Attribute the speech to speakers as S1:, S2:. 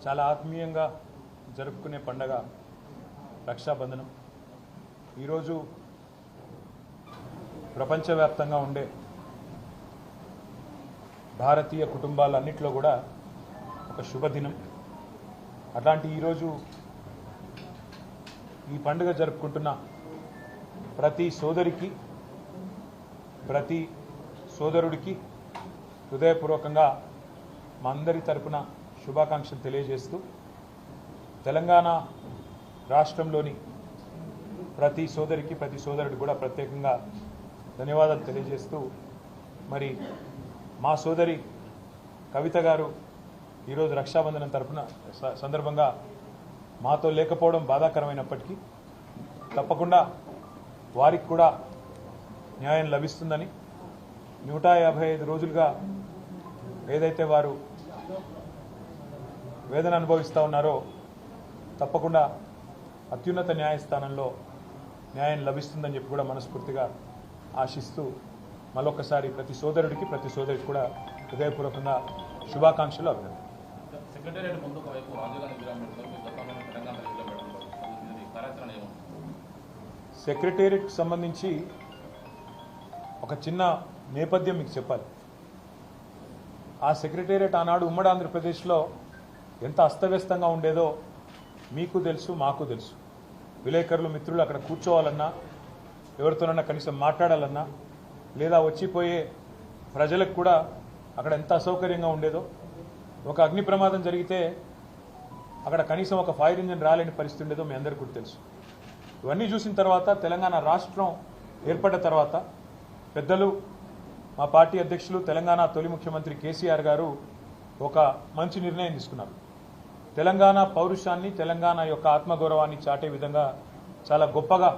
S1: చాలా ఆత్మీయంగా జరుపుకునే పండగ రక్షాబంధనం. ఈరోజు ప్రపంచవ్యాప్తంగా ఉండే భారతీయ కుటుంబాలన్నింటిలో కూడా ఒక శుభదినం. అట్లాంటి ఈరోజు ఈ పండుగ జరుపుకుంటున్న ప్రతి సోదరికి, ప్రతి సోదరుడికి హృదయపూర్వకంగా మా అందరి తరపున శుభాకాంక్షలు తెలియజేస్తూ, తెలంగాణ రాష్ట్రంలోని ప్రతి సోదరికి, ప్రతి సోదరుడికి కూడా ప్రత్యేకంగా ధన్యవాదాలు తెలియజేస్తూ, మరి మా సోదరి కవిత గారు ఈరోజు రక్షాబంధనం తరపున సందర్భంగా మాతో లేకపోవడం బాధాకరమైనప్పటికీ తప్పకుండా వారికి కూడా న్యాయం లభిస్తుందని, 155 రోజులుగా ఏదైతే వారు వేదన అనుభవిస్తూ ఉన్నారో తప్పకుండా అత్యున్నత న్యాయస్థానంలో న్యాయం లభిస్తుందని చెప్పి కూడా మనస్ఫూర్తిగా ఆశిస్తూ, మరొకసారి ప్రతి సోదరుడికి, ప్రతి సోదరికి కూడా హృదయపూర్వకంగా శుభాకాంక్షలు, అభినందనలు. సెక్రటేరియట్కి సంబంధించి ఒక చిన్న నేపథ్యం మీకు చెప్పాలి. ఆ సెక్రటేరియట్ ఆనాడు ఉమ్మడి ఆంధ్రప్రదేశ్లో ఎంత అస్తవ్యస్తంగా ఉండేదో మీకు తెలుసు, మాకు తెలుసు. విలేకరులు, మిత్రులు అక్కడ కూర్చోవాలన్నా, ఎవరితోనన్నా కనీసం మాట్లాడాలన్నా, లేదా వచ్చిపోయే ప్రజలకు కూడా అక్కడ ఎంత అసౌకర్యంగా ఉండేదో. ఒక అగ్ని ప్రమాదం జరిగితే అక్కడ కనీసం ఒక ఫైర్ ఇంజిన్ రాలేని పరిస్థితి ఉండేదో మీ అందరికీ కూడా తెలుసు. ఇవన్నీ చూసిన తర్వాత తెలంగాణ రాష్ట్రం ఏర్పడ్డ తర్వాత పెద్దలు, మా పార్టీ అధ్యక్షులు, తెలంగాణ తొలి ముఖ్యమంత్రి కేసీఆర్ గారు ఒక మంచి నిర్ణయం తీసుకున్నారు. తెలంగాణ పౌరుషాన్ని, తెలంగాణ యొక్క ఆత్మగౌరవాన్ని చాటే విధంగా చాలా గొప్పగా